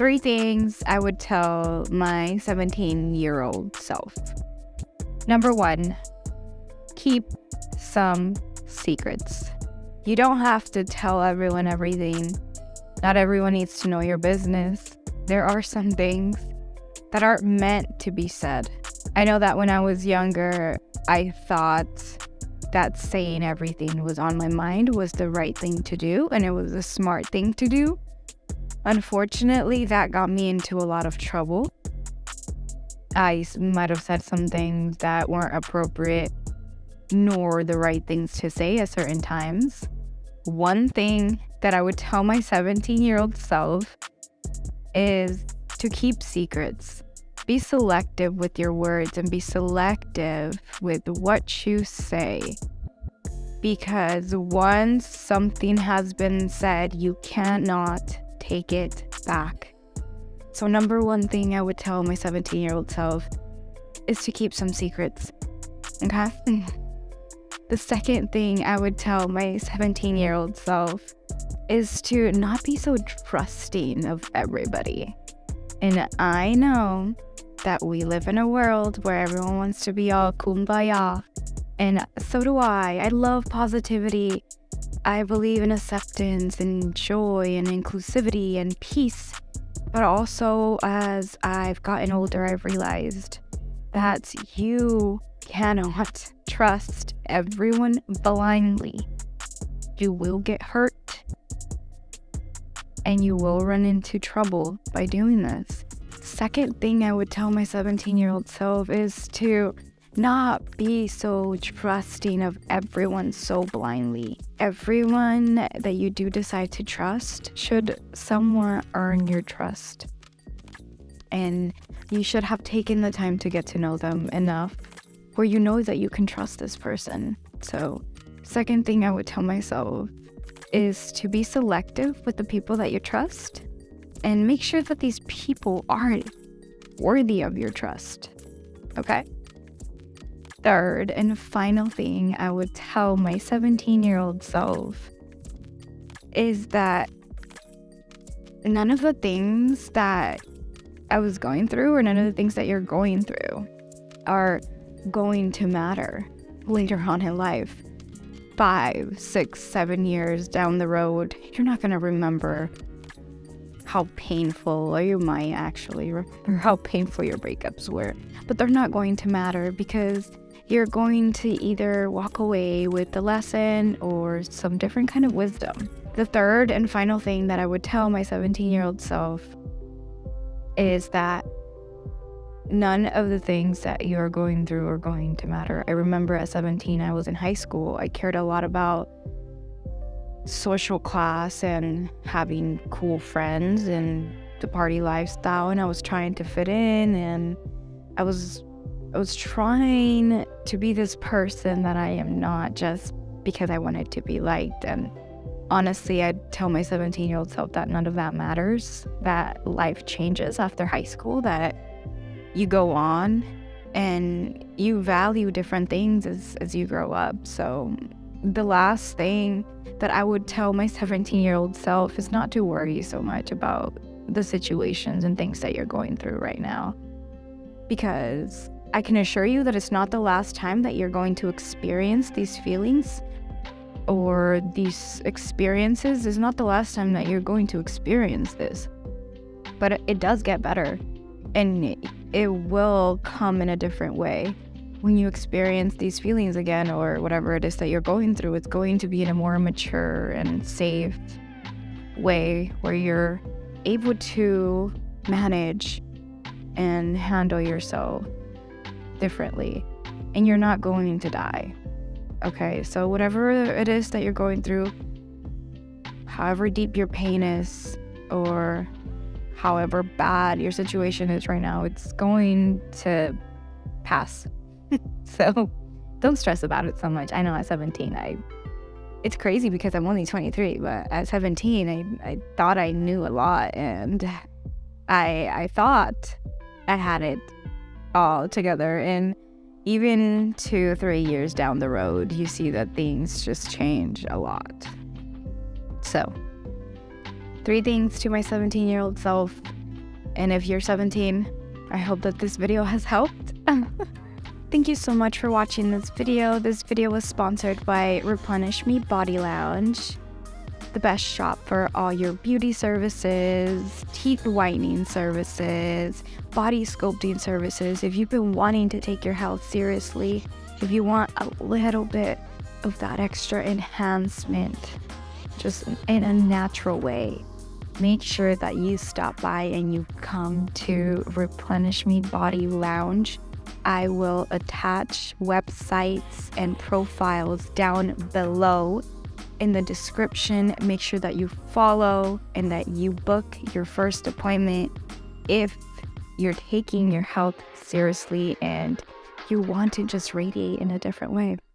3 things I would tell my 17-year-old self. Number 1, keep some secrets. You don't have to tell everyone everything. Not everyone needs to know your business. There are some things that aren't meant to be said. I know that when I was younger, I thought that saying everything was on my mind was the right thing to do, and it was a smart thing to do. Unfortunately, that got me into a lot of trouble. I might have said some things that weren't appropriate, nor the right things to say at certain times. One thing that I would tell my 17-year-old self is to keep secrets. Be selective with your words and be selective with what you say. Because once something has been said, you cannot take it back. So number 1 thing I would tell my 17-year-old self is to keep some secrets. Okay? The second thing I would tell my 17-year-old self is to not be so trusting of everybody. And I know that we live in a world where everyone wants to be all kumbaya. And so do I. I love positivity. I believe in acceptance and joy and inclusivity and peace. But also, as I've gotten older, I've realized that you cannot trust everyone blindly. You will get hurt. And you will run into trouble by doing this. Second thing I would tell my 17-year-old self is to not be so trusting of everyone so blindly. Everyone that you do decide to trust should somewhere earn your trust. And you should have taken the time to get to know them enough where you know that you can trust this person. So, second thing I would tell myself is to be selective with the people that you trust and make sure that these people are worthy of your trust. Okay? Third and final thing I would tell my 17-year-old self is that none of the things that I was going through or none of the things that you're going through are going to matter later on in life. 5, 6, 7 years down the road, you're not going to remember how painful, or you might actually remember how painful your breakups were, but they're not going to matter because you're going to either walk away with the lesson or some different kind of wisdom. The third and final thing that I would tell my 17-year-old self is that none of the things that you're going through are going to matter. I remember at 17, I was in high school. I cared a lot about social class and having cool friends and the party lifestyle, and I was trying to fit in, and I was trying to be this person that I am not just because I wanted to be liked. And honestly, I'd tell my 17-year-old self that none of that matters, that life changes after high school, that you go on and you value different things as you grow up. So the last thing that I would tell my 17-year-old self is not to worry so much about the situations and things that you're going through right now. Because I can assure you that it's not the last time that you're going to experience these feelings, or these experiences is not the last time that you're going to experience this. But it does get better. And it will come in a different way. When you experience these feelings again, or whatever it is that you're going through, it's going to be in a more mature and safe way where you're able to manage and handle yourself differently. And you're not going to die. Okay, so whatever it is that you're going through, however deep your pain is, or however bad your situation is right now, it's going to pass. So don't stress about it so much. I know at 17, it's crazy because I'm only 23, but at 17, I thought I knew a lot, and I thought I had it all together. And even 2-3 years down the road, you see that things just change a lot. So 3 things to my 17-year-old self. And if you're 17, I hope that this video has helped. Thank you so much for watching this video. This video was sponsored by Replenish Me Body Lounge, the best shop for all your beauty services, teeth whitening services, body sculpting services. If you've been wanting to take your health seriously, if you want a little bit of that extra enhancement, just in a natural way, make sure that you stop by and you come to Replenish Me Body Lounge. I will attach websites and profiles down below in the description. Make sure that you follow and that you book your first appointment if you're taking your health seriously and you want to just radiate in a different way.